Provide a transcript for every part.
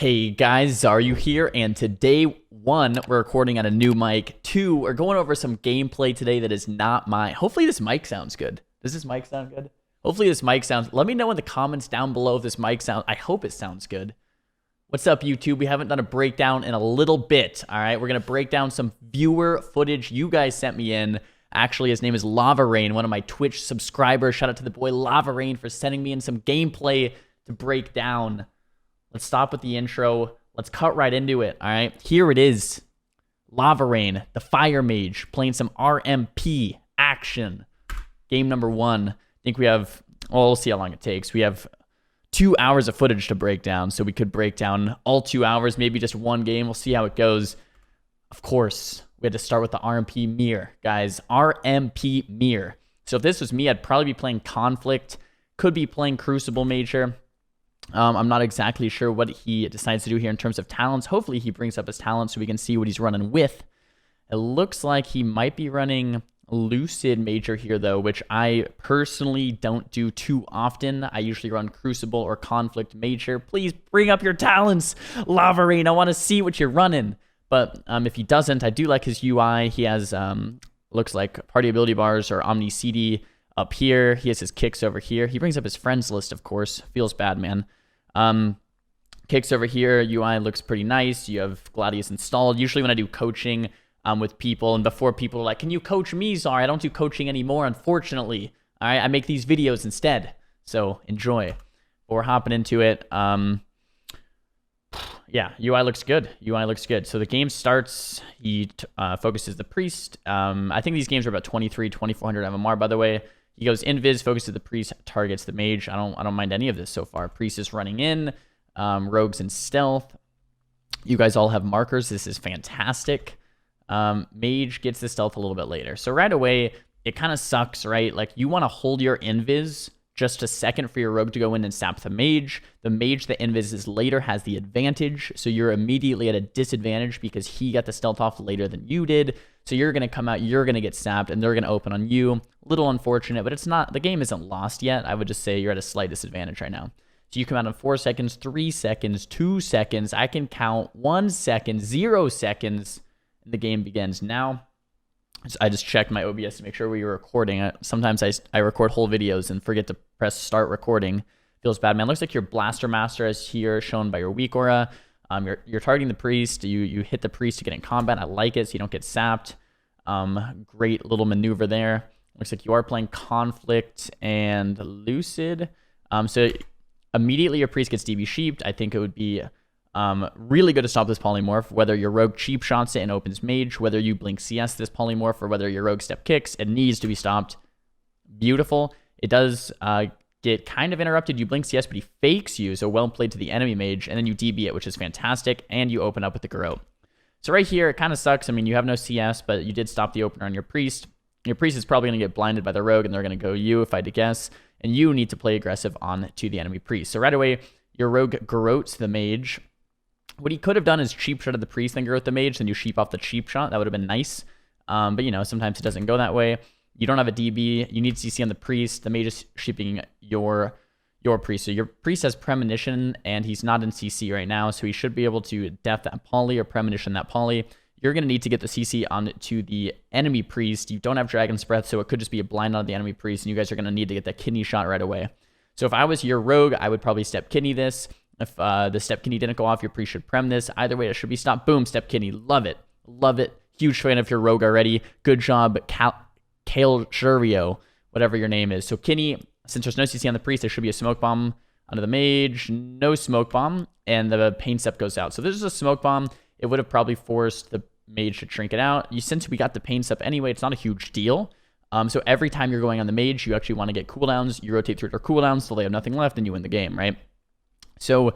Hey guys, Xaryu here, and today, one, we're recording on a new mic. Two, we're going over some gameplay today that is not mine. Hopefully this mic sounds good. Does this mic sound good? Hopefully this mic sounds... Let me know in the comments down below if this mic sounds... I hope it sounds good. What's up, YouTube? We haven't done a breakdown in a little bit, all right? We're going to break down some viewer footage you guys sent me in. Actually, his name is Lava Rain, one of my Twitch subscribers. Shout out to the boy Lava Rain for sending me in some gameplay to break down. Let's stop with the intro. Let's cut right into it, all right? Here it is. Lava Rain, the Fire Mage, playing some RMP action. Game number one. I think we have, well, we'll see how long it takes. We have 2 hours of footage to break down, so we could break down all 2 hours, maybe just one game. We'll see how it goes. Of course, we had to start with the RMP mirror, guys. RMP mirror. So if this was me, I'd probably be playing Conflict. Could be playing Crucible Major. I'm not exactly sure what he decides to do here in terms of talents. Hopefully he brings up his talents so we can see what he's running with. It looks like he might be running Lucid Major here, though, which I personally don't do too often. I usually run Crucible or Conflict Major. Please bring up your talents, Lava Rain. I want to see what you're running. But if he doesn't, I do like his UI. He has, looks like party ability bars or Omni CD up here. He has his kicks over here. He brings up his friends list, of course. Feels bad, man. Kicks over here. UI looks pretty nice. You have Gladius installed. Usually when I do coaching with people and before people are like, can you coach me, Zar? I don't do coaching anymore, unfortunately. All right, I make these videos instead. So enjoy. But we're hopping into it. Yeah, UI looks good. UI looks good. So the game starts. He focuses the priest. I think these games are about 2400 MMR, by the way. He goes invis, focuses the priest, targets the mage. I don't mind any of this so far. Priest is running in. Rogues and stealth. You guys all have markers. This is fantastic. Mage gets the stealth a little bit later. So right away, it kind of sucks, right? Like you want to hold your invis just a second for your rogue to go in and sap the mage. The mage that invis later has the advantage. So you're immediately at a disadvantage because he got the stealth off later than you did. So you're going to come out, you're going to get sapped, and they're going to open on you. Little unfortunate, but it's not, the game isn't lost yet. I would just say you're at a slight disadvantage right now. So you come out in 4 seconds, 3 seconds, 2 seconds. I can count 1 second, 0 seconds, and the game begins. Now, I just checked my OBS to make sure we were recording. Sometimes I record whole videos and forget to press start recording. Feels bad, man. Looks like your Blaster Master is here, shown by your weak aura. You're targeting the priest. You hit the priest to get in combat. I like it so you don't get sapped. Great little maneuver there. Looks like you are playing Conflict and Lucid. So immediately your priest gets DB sheeped. I think it would be really good to stop this polymorph, whether your rogue cheap shots it and opens mage, whether you blink CS this polymorph, or whether your rogue step kicks. It needs to be stopped. Beautiful. It does get kind of interrupted. You blink CS, but he fakes you, so well played to the enemy mage, and then you DB it, which is fantastic, and you open up with the Garrote. So right here, it kind of sucks. I mean, you have no CS, but you did stop the opener on your priest. Your priest is probably going to get blinded by the rogue, and they're going to go you, if I had to guess, and you need to play aggressive on to the enemy priest. So right away, your rogue Garrotes the mage. What he could have done is cheap shot of the priest, then Garrote the mage, then you sheep off the cheap shot. That would have been nice, but you know, sometimes it doesn't go that way. You don't have a DB. You need CC on the priest. The mage is shipping your priest. So your priest has premonition, and he's not in CC right now, so he should be able to death that poly or premonition that poly. You're going to need to get the CC on to the enemy priest. You don't have Dragon's Breath, so it could just be a blind on the enemy priest, and you guys are going to need to get that kidney shot right away. So if I was your rogue, I would probably step kidney this. If the step kidney didn't go off, your priest should prem this. Either way, it should be stopped. Boom, step kidney. Love it. Love it. Huge fan of your rogue already. Good job, Xaryu, whatever your name is. So kidney, since there's no CC on the priest, there should be a smoke bomb onto the mage. No smoke bomb, and the pain step goes out. So this is a smoke bomb. It would have probably forced the mage to shrink it out. Since we got the pain step anyway, it's not a huge deal. So every time you're going on the mage, you actually want to get cooldowns. You rotate through their cooldowns till they have nothing left, and you win the game, right? So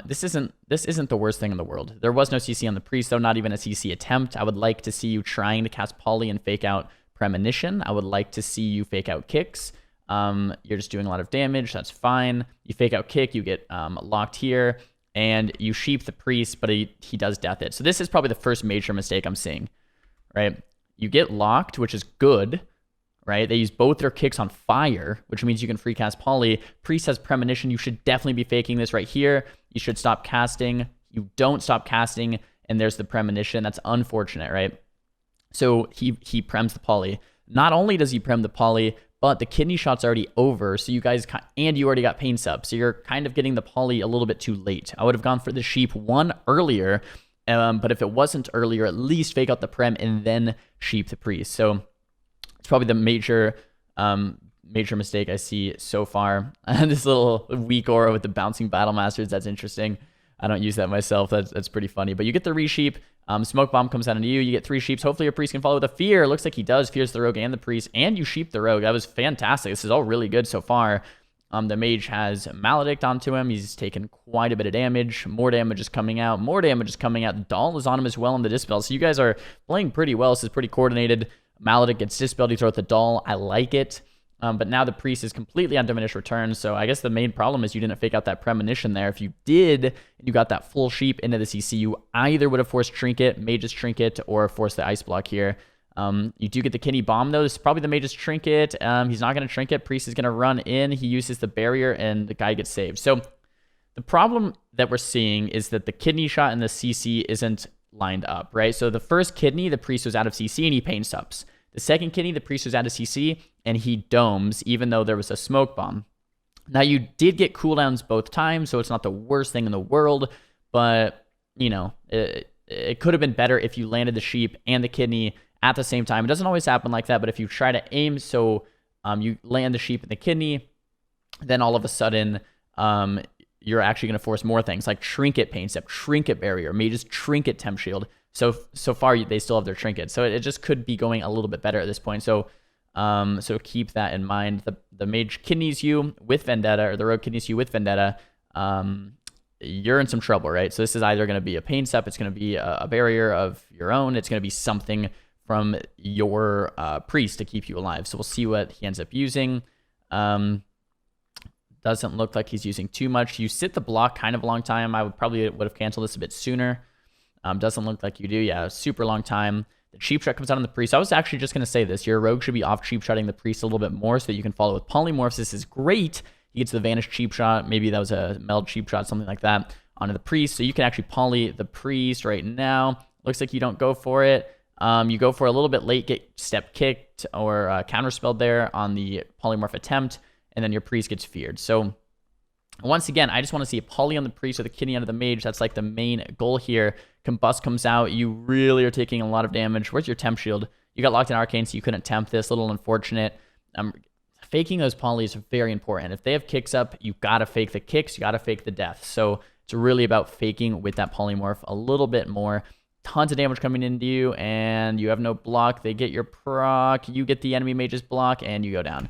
this isn't the worst thing in the world. There was no CC on the priest, though, not even a CC attempt. I would like to see you trying to cast poly and fake out premonition. I would like to see you fake out kicks. You're just doing a lot of damage. That's fine. You fake out kick, you get locked here, and you sheep the priest, but he does death it. So this is probably the first major mistake I'm seeing, right? You get locked, which is good. right? They use both their kicks on fire, which means you can free cast Poly. Priest has Premonition. You should definitely be faking this right here. You should stop casting. You don't stop casting, and there's the Premonition. That's unfortunate, right? So he prems the Poly. Not only does he prem the Poly, but the kidney shot's already over, so you guys, and you already got Pain Sub, so you're kind of getting the Poly a little bit too late. I would have gone for the Sheep one earlier, but if it wasn't earlier, at least fake out the Prem and then Sheep the Priest. So it's probably the major mistake I see so far. And this little weak aura with the bouncing Battle Masters, that's interesting. I don't use that myself. That's pretty funny. But you get the Re-Sheep. Smoke Bomb comes down into you. You get 3 Sheeps. Hopefully your Priest can follow with a Fear. Looks like he does. Fears the Rogue and the Priest. And you Sheep the Rogue. That was fantastic. This is all really good so far. The Mage has Maledict onto him. He's taken quite a bit of damage. More damage is coming out. More damage is coming out. The Doll is on him as well in the Dispel. So you guys are playing pretty well. This is pretty coordinated. Maledict gets Dispelled. You throw out the Doll. I like it. But now the Priest is completely on diminished return. So I guess the main problem is you didn't fake out that Premonition there. If you did, and you got that full Sheep into the CC, you either would have forced Trinket, Mage's Trinket, or forced the Ice Block here. You do get the Kidney Bomb, though. This is probably the Mage's Trinket. He's not going to Trinket. Priest is going to run in. He uses the barrier, and the guy gets saved. So the problem that we're seeing is that the Kidney Shot and the CC isn't lined up, right? So the first Kidney, the Priest was out of CC, and he Pain Subs. The second Kidney, the Priest was out of CC, and he domes, even though there was a Smoke Bomb. Now, you did get cooldowns both times, so it's not the worst thing in the world, but, you know, it could have been better if you landed the Sheep and the Kidney at the same time. It doesn't always happen like that, but if you try to aim so you land the Sheep and the Kidney, then all of a sudden you're actually going to force more things, like Trinket Pain Step, Trinket Barrier, Mage's Trinket Temp Shield. So far, they still have their Trinket. So it just could be going a little bit better at this point. So keep that in mind. The Mage kidneys you with Vendetta, or the Rogue kidneys you with Vendetta. You're in some trouble, right? So this is either going to be a Pain Step, it's going to be a barrier of your own, it's going to be something from your Priest to keep you alive. So we'll see what he ends up using. Doesn't look like he's using too much. You sit the block kind of a long time. I would have canceled this a bit sooner. Doesn't look like you do. Yeah, super long time. The Cheap Shot comes out on the Priest. I was actually just going to say this. Your Rogue should be off Cheap Shotting the Priest a little bit more so that you can follow with Polymorphs. This is great. He gets the Vanish Cheap Shot. Maybe that was a Meld Cheap Shot, something like that, onto the Priest. So you can actually Poly the Priest right now. Looks like you don't go for it. You go for a little bit late, get Step Kicked or Counterspelled there on the Polymorph attempt, and then your Priest gets feared. So once again, I just want to see a Poly on the Priest or the Kidney onto the Mage. That's like the main goal here. Combust comes out. You really are taking a lot of damage. Where's your Temp Shield? You got locked in Arcane, so you couldn't temp this. A little unfortunate. Faking those Polys are very important. If they have kicks up, you got to fake the kicks. You got to fake the death. So it's really about faking with that Polymorph a little bit more. Tons of damage coming into you, and you have no block. They get your proc. You get the enemy Mage's block, and you go down.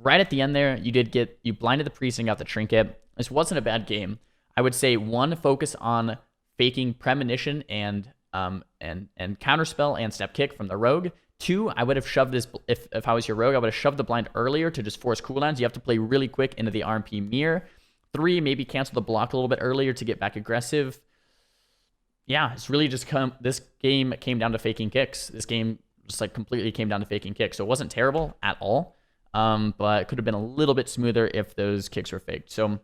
Right at the end there, you blinded the Priest and got the Trinket. This wasn't a bad game. I would say, one, focus on faking Premonition and Counterspell and Step Kick from the Rogue. 2, I would have shoved this, if I was your Rogue, I would have shoved the blind earlier to just force cooldowns. You have to play really quick into the RMP mirror. 3, maybe cancel the block a little bit earlier to get back aggressive. Yeah, it's really just this game came down to faking kicks. This game just like completely came down to faking kicks. So it wasn't terrible at all, but it could have been a little bit smoother if those kicks were faked. So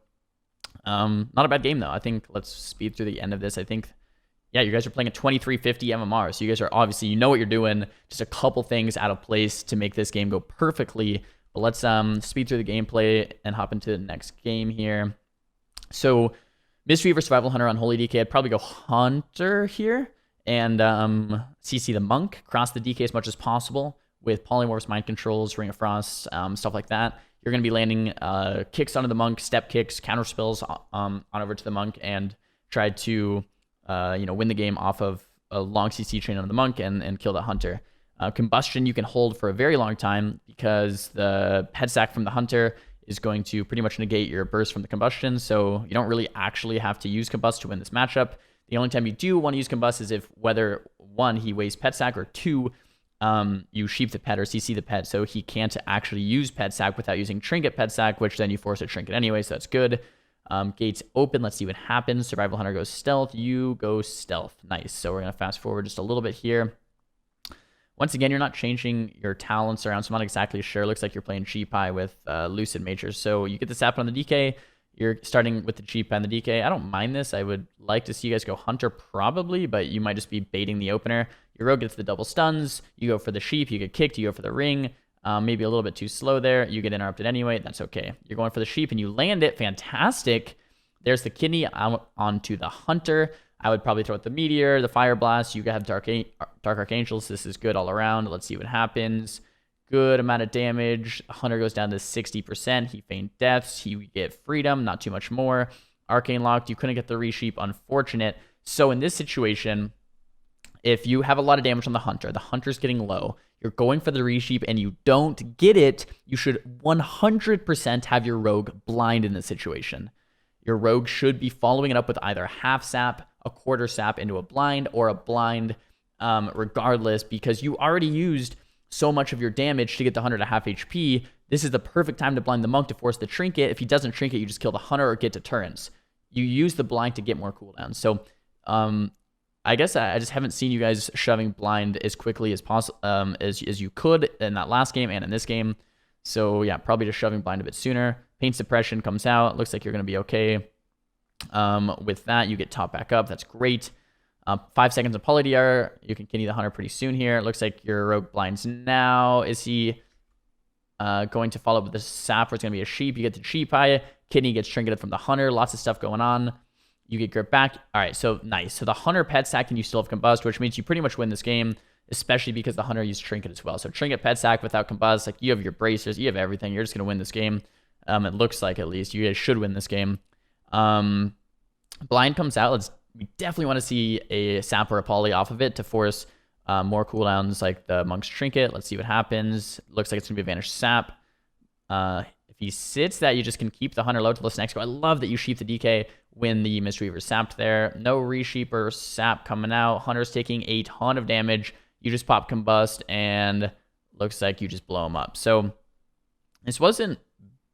not a bad game, though. I think let's speed through the end of this. I think, yeah, you guys are playing a 2350 MMR, so you guys are obviously, you know what you're doing. Just a couple things out of place to make this game go perfectly. But let's speed through the gameplay and hop into the next game here. So Mystery Weaver, Survival Hunter on Holy DK. I'd probably go Hunter here and CC the Monk. Cross the DK as much as possible with Polymorphs, Mind Controls, Ring of Frost, stuff like that. You're going to be landing kicks onto the Monk, step kicks, counter spells on over to the Monk, and try to win the game off of a long CC chain on the Monk and kill the Hunter. Combustion you can hold for a very long time because the head sack from the Hunter is going to pretty much negate your burst from the Combustion, so you don't really actually have to use Combust to win this matchup. The only time you do want to use Combust is if whether 1, he wastes Pet Sack, or 2, you sheep the pet or CC the pet, so he can't actually use Pet Sack without using Trinket Pet Sack, which then you force a Trinket anyway, so that's good. Gates open, let's see what happens. Survival Hunter goes Stealth, you go Stealth. Nice, so we're going to fast forward just a little bit here. Once again, you're not changing your talents around, so I'm not exactly sure. Looks like you're playing G-Pie with Lucid Majors. So you get the sap on the DK. You're starting with the G-Pie and the DK. I don't mind this. I would like to see you guys go Hunter probably, but you might just be baiting the opener. Your Rogue gets the double stuns. You go for the Sheep. You get kicked. You go for the Ring. Maybe a little bit too slow there. You get interrupted anyway. That's okay. You're going for the Sheep and you land it. Fantastic. There's the Kidney out onto the Hunter. I would probably throw out the Meteor, the Fire Blast. You have Dark Archangels. This is good all around. Let's see what happens. Good amount of damage. Hunter goes down to 60%. He feigns deaths. He would get Freedom, not too much more. Arcane locked. You couldn't get the Resheep. Unfortunate. So in this situation, if you have a lot of damage on the Hunter's getting low, you're going for the Resheep and you don't get it, you should 100% have your Rogue blind in this situation. Your Rogue should be following it up with either half sap, a quarter sap into a blind, or a blind regardless, because you already used so much of your damage to get the Hunter to half HP. This is the perfect time to blind the Monk to force the Trinket. If he doesn't Trinket, you just kill the Hunter or get deterrence. You use the blind to get more cooldowns. So I guess I just haven't seen you guys shoving blind as quickly as possible as you could in that last game and in this game. So yeah, probably just shoving blind a bit sooner. Pain Suppression comes out. Looks like you're going to be okay. With that, you get top back up. That's great. 5 seconds of Polydr. You can kidney the Hunter pretty soon here. It looks like your Rogue blinds now. Is he going to follow up with the sap where it's going to be a Sheep? You get the Sheep Eye. Kidney gets trinketed from the Hunter. Lots of stuff going on. You get grip back. All right, so nice. So the Hunter pet sack and you still have combust, which means you pretty much win this game, especially because the Hunter used trinket as well. So trinket pet sack without combust, like you have your bracers, you have everything. You're just going to win this game. It looks like at least. You guys should win this game. Blind comes out. We definitely want to see a sap or a poly off of it to force more cooldowns like the Monk's Trinket. Let's see what happens. Looks like it's going to be a Vanished Sap. If he sits that, you just can keep the Hunter low till this next go. I love that you sheep the DK when the Mistweaver sapped there. No Resheep or sap coming out. Hunter's taking a ton of damage. You just pop Combust and looks like you just blow him up. So this wasn't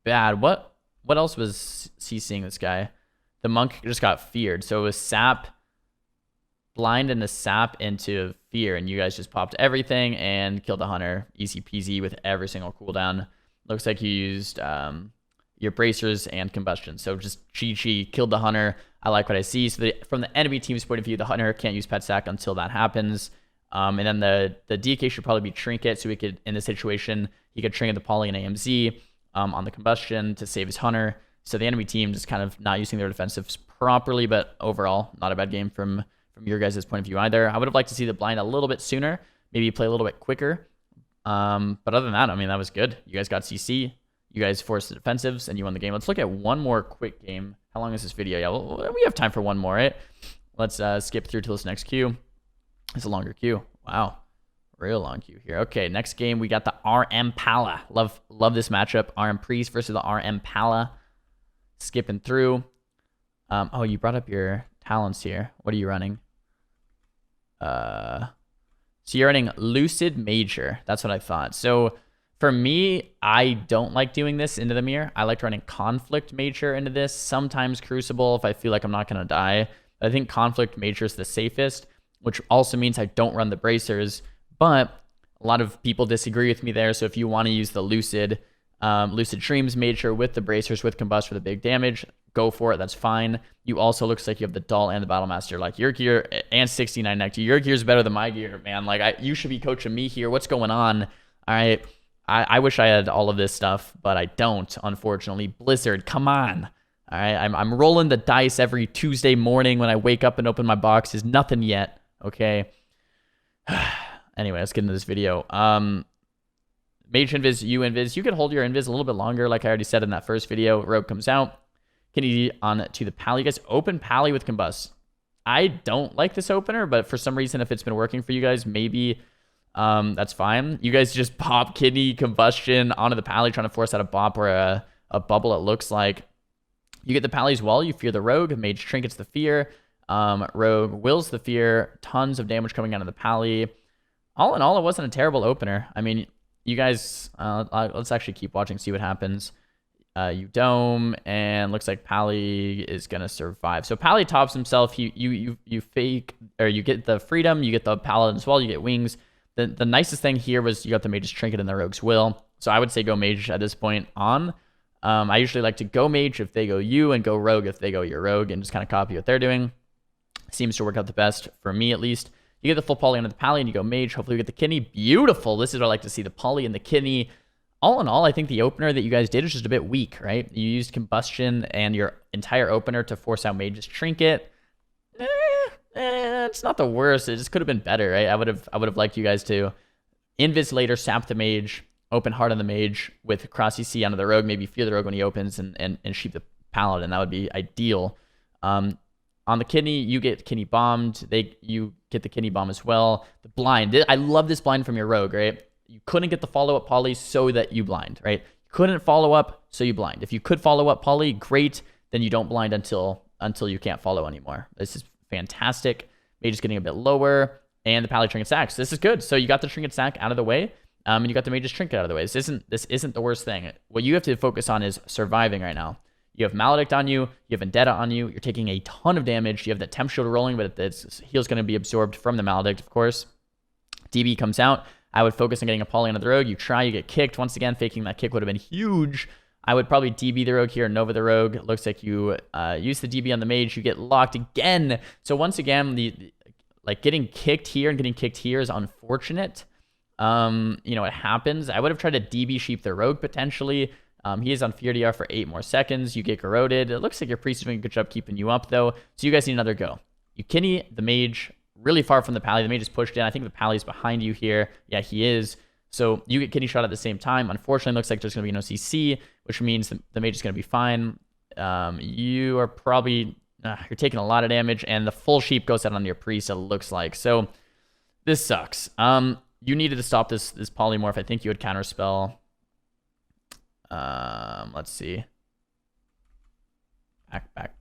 bad. What else was he seeing, this guy? The Monk just got feared. So it was sap, blind, and the sap into fear. And you guys just popped everything and killed the Hunter. Easy peasy with every single cooldown. Looks like you used your bracers and combustion. So just GG, killed the Hunter. I like what I see. So from the enemy team's point of view, the Hunter can't use pet sack until that happens. And then the DK should probably be trinket. So we could, in this situation, he could trinket the poly and AMZ on the combustion to save his Hunter. So the enemy team just kind of not using their defensives properly, but overall, not a bad game from your guys' point of view either. I would have liked to see the blind a little bit sooner, maybe play a little bit quicker. But other than that, I mean, that was good. You guys got CC, you guys forced the defensives, and you won the game. Let's look at one more quick game. How long is this video? Yeah, well, we have time for one more, right? Let's skip through to this next queue. It's a longer queue. Wow. Real long queue here. Okay, next game, we got the RM Pala. Love this matchup. RM Priest versus the RM Pala. Skipping through. Oh, you brought up your talents here. What are you running? So you're running Lucid Major. That's what I thought. So for me, I don't like doing this into the mirror. I like running Conflict Major into this. Sometimes Crucible if I feel like I'm not going to die. I think Conflict Major is the safest, which also means I don't run the bracers. But a lot of people disagree with me there. So if you want to use the Lucid Dreams Major with the bracers, with Combust for the big damage, go for it. That's fine. You also, looks like you have the Doll and the Battlemaster. Like your gear and 69 neck to your gear is better than my gear, man. Like you should be coaching me here. What's going on? All right. I wish I had all of this stuff, but I don't, unfortunately. Blizzard, come on. All right. I'm rolling the dice every Tuesday morning when I wake up and open my boxes. Nothing yet. Okay. Anyway, let's get into this video. Mage Invis, you Invis. You can hold your Invis a little bit longer, like I already said in that first video. Rogue comes out. Kennedy on to the Pally. You guys open Pally with Combust. I don't like this opener, but for some reason, if it's been working for you guys, maybe that's fine. You guys just pop Kidney Combustion onto the Pally, trying to force out a bop or a bubble, it looks like. You get the Pally's Wall. You fear the Rogue. Mage trinkets the fear. Rogue wills the fear. Tons of damage coming out of the Pally. All in all, it wasn't a terrible opener. I mean, you guys, let's actually keep watching, see what happens. You dome, and looks like Pally is gonna survive. So Pally tops himself. You fake, or you get the freedom. You get the paladin as well. You get wings. The nicest thing here was you got the Mage's Trinket and the Rogue's Will. So I would say go Mage at this point on. I usually like to go Mage if they go you, and go Rogue if they go your Rogue, and just kind of copy what they're doing. Seems to work out the best, for me at least. You get the full poly onto the Pally, and you go Mage. Hopefully you get the kidney. Beautiful. This is what I like to see, the poly and the kidney. All in all, I think the opener that you guys did is just a bit weak, right? You used Combustion and your entire opener to force out Mage's Trinket. It's not the worst. It just could have been better, right? I would have liked you guys to Invis later, sap the Mage, open hard on the Mage with cross EC onto the Rogue, maybe fear the Rogue when he opens, and sheep the Paladin. That would be ideal. On the kidney, you get kidney bombed. You get the kidney bomb as well. The blind. I love this blind from your Rogue, right? You couldn't get the follow-up poly, so that you blind, right? You couldn't follow up, so you blind. If you could follow up poly, great. Then you don't blind until you can't follow anymore. This is fantastic. Mage is getting a bit lower, and the Pally Trinket stacks. This is good. So you got the Trinket stack out of the way, and you got the Mage's Trinket out of the way. This isn't the worst thing. What you have to focus on is surviving right now. You have Maledict on you. You have Vendetta on you. You're taking a ton of damage. You have that Temp Shield rolling, but its heal's going to be absorbed from the Maledict, of course. DB comes out. I would focus on getting a poly onto the Rogue. You try, you get kicked. Once again, faking that kick would have been huge. I would probably DB the Rogue here, Nova the Rogue. It looks like you use the DB on the Mage. You get locked again. So once again, like getting kicked here and getting kicked here is unfortunate. It happens. I would have tried to DB sheep the Rogue potentially. He is on Fear DR for 8 more seconds. You get corroded. It looks like your Priest is doing a good job keeping you up, though. So you guys need another go. You kidney the Mage really far from the Pally. The Mage is pushed in. I think the Pally's behind you here. Yeah, he is. So you get kidney shot at the same time. Unfortunately, it looks like there's going to be no CC, which means the Mage is going to be fine. You are probably... you're taking a lot of damage, and the full sheep goes out on your Priest, it looks like. So this sucks. You needed to stop this polymorph. I think you would counterspell. Let's see. Back.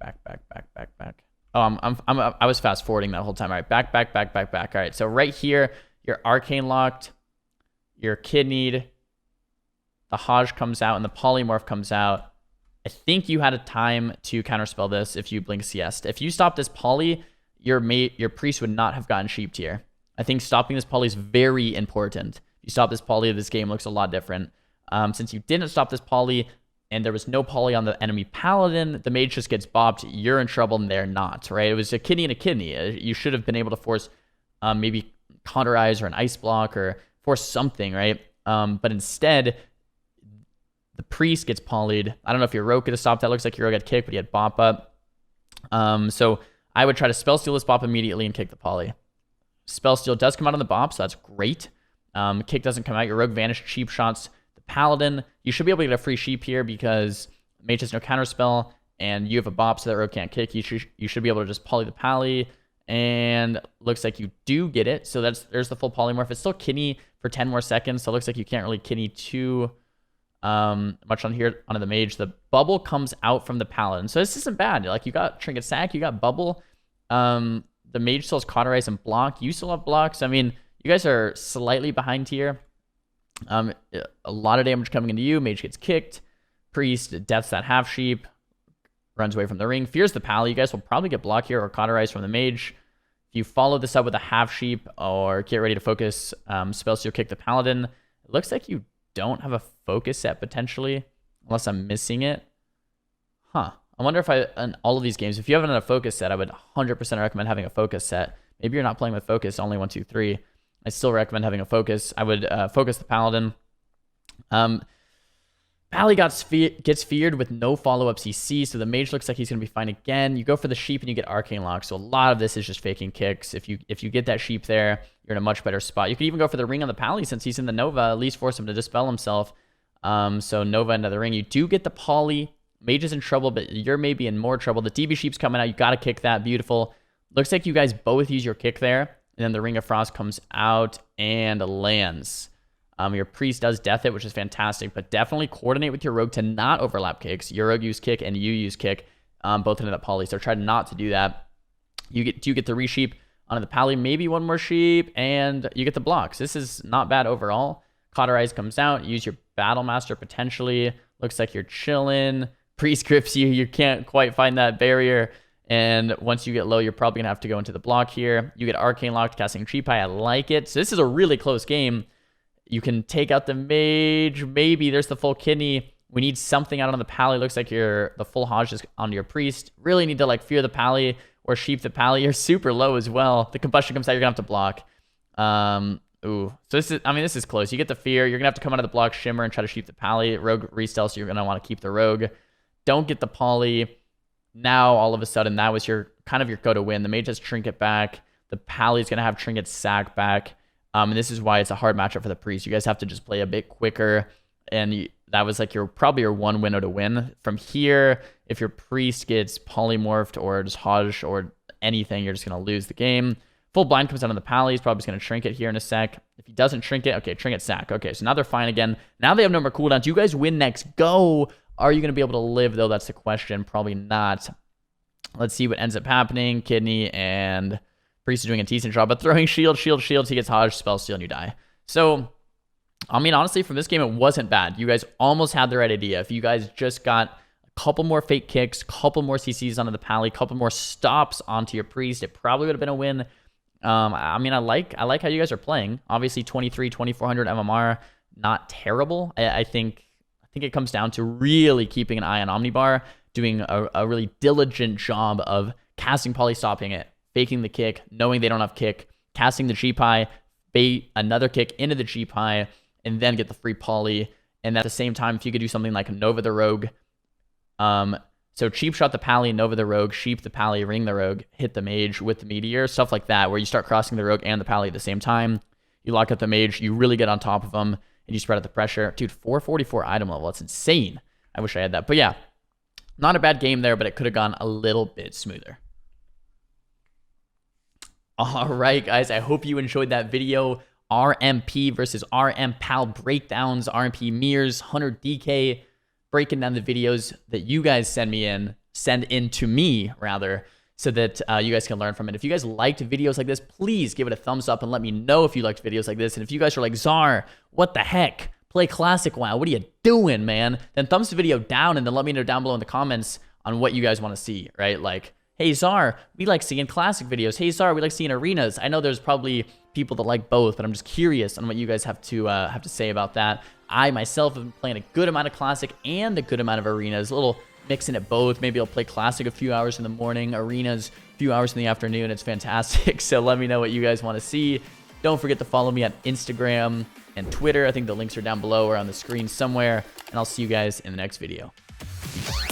Oh, I was fast forwarding that whole time. All right, back. All right, so right here, you're arcane locked, you're kidneyed, the Hajj comes out, and the polymorph comes out. I think you had a time to counterspell this if you blink Siesta. If you stop this poly, your Priest would not have gotten sheeped here. I think stopping this poly is very important. If you stop this poly, this game looks a lot different. Since you didn't stop this poly, and there was no poly on the enemy Paladin, the Mage just gets bopped. You're in trouble, and they're not, right? It was a kidney and a kidney. You should have been able to force maybe Cauterize or an Ice Block or force something, right? But instead, the Priest gets polyed. I don't know if your Rogue could have stopped that. Looks like your Rogue got kicked, but he had bop up. So I would try to spell steal this bop immediately and kick the poly. Spell steal does come out on the bop, so that's great. Kick doesn't come out. Your Rogue vanished, cheap shots the Paladin. You should be able to get a free sheep here because Mage has no counterspell, and you have a bop, so that Rogue can't kick. You should be able to just poly the Pally, and looks like you do get it. So there's the full polymorph. It's still kidney for 10 more seconds, so it looks like you can't really kidney too much on here onto the Mage. The bubble comes out from the Paladin, so this isn't bad. Like, you got Trinket Sack, you got bubble. The Mage still has Cauterize and block. You still have blocks. I mean, you guys are slightly behind here. A lot of damage coming into you. Mage gets kicked. Priest deaths that half sheep. Runs away from the ring. Fears the Pally. You guys will probably get block here or Cauterize from the Mage. If you follow this up with a half sheep or get ready to focus, spell steal kick the Paladin. It looks like you don't have a focus set potentially, unless I'm missing it. Huh. I wonder if in all of these games, if you haven't had a focus set, I would 100% recommend having a focus set. Maybe you're not playing with focus, only 1, 2, 3. I still recommend having a focus. I would focus the Paladin. Pally gets feared with no follow-up CC, so the Mage looks like he's going to be fine again. You go for the sheep and you get Arcane Lock, so a lot of this is just faking kicks. If you get that sheep there, you're in a much better spot. You could even go for the ring on the Pally since he's in the Nova, at least force him to dispel himself. So Nova into the ring. You do get the Poly. Mage is in trouble, but you're maybe in more trouble. The DB sheep's coming out. You got to kick that. Beautiful. Looks like you guys both use your kick there, and then the Ring of Frost comes out and lands. Your Priest does death it, which is fantastic, but definitely coordinate with your Rogue to not overlap kicks. Your Rogue use kick and you use kick, both into that Poly, so try not to do that. You get the re-sheep onto the Pally, maybe one more sheep, and you get the blocks. This is not bad overall. Cauterize comes out. Use your Battle Master potentially. Looks like you're chilling. Priest grips you. You can't quite find that barrier. And once you get low, you're probably going to have to go into the block here. You get Arcane Locked, casting Cheap High. I like it. So this is a really close game. You can take out the mage. Maybe there's the full kidney. We need something out on the pally. Looks like the full Hajj is onto your priest. Really need to like fear the pally or sheep the pally. You're super low as well. The combustion comes out. You're going to have to block. Ooh. So this is, I mean, this is close. You get the fear. You're going to have to come out of the block, shimmer, and try to sheep the pally. Rogue restyle, so you're going to want to keep the rogue. Don't get the poly. Now, all of a sudden, that was your kind of your go to win. The mage has trinket back. The pally is going to have trinket sack back. And this is why it's a hard matchup for the priest. You guys have to just play a bit quicker. And that was like probably your one window to win. From here, if your priest gets polymorphed or just Hajj or anything, you're just going to lose the game. Full blind comes out on the pally. He's probably just going to trinket here in a sec. If he doesn't trinket, okay, trinket sack. Okay, so now they're fine again. Now they have no more cooldowns. You guys win next. Go. Are you going to be able to live, though? That's the question. Probably not. Let's see what ends up happening. Kidney and priest is doing a decent job, but throwing shields. He gets Hajj, spell steal, and you die. So, I mean, honestly, from this game, it wasn't bad. You guys almost had the right idea. If you guys just got a couple more fake kicks, couple more CCs onto the pally, couple more stops onto your priest, it probably would have been a win. I mean, I like how you guys are playing. Obviously, 2,400 MMR, not terrible. I think it comes down to really keeping an eye on Omnibar, doing a really diligent job of casting poly, stopping it, faking the kick, knowing they don't have kick, casting the cheap high, bait another kick into the cheap high, and then get the free poly. And at the same time, if you could do something like Nova the Rogue, so cheap shot the pally, Nova the Rogue, sheep the pally, ring the rogue, hit the mage with the meteor, stuff like that, where you start crossing the rogue and the pally at the same time. You lock up the mage, you really get on top of them, and you spread out the pressure. Dude, 444 item level, that's insane. I wish I had that. But yeah, not a bad game there, but it could have gone a little bit smoother. All right, guys, I hope you enjoyed that video. RMP versus RM Pal breakdowns, RMP mirrors, Hunter DK, breaking down the videos that you guys send in to me, so that you guys can learn from it. If you guys liked videos like this, please give it a thumbs up and let me know if you liked videos like this. And if you guys are like, Xar, what the heck? Play classic WoW. What are you doing, man? Then thumbs the video down and then let me know down below in the comments on what you guys want to see, right? Like, hey, Xar, we like seeing classic videos. Hey, Xar, we like seeing arenas. I know there's probably people that like both, but I'm just curious on what you guys have to say about that. I myself have been playing a good amount of classic and a good amount of arenas, a little mixing it both. Maybe I'll play classic a few hours in the morning, arenas a few hours in the afternoon. It's fantastic. So let me know what you guys want to see. Don't forget to follow me on Instagram and Twitter. I think the links are down below or on the screen somewhere. And I'll see you guys in the next video. Peace.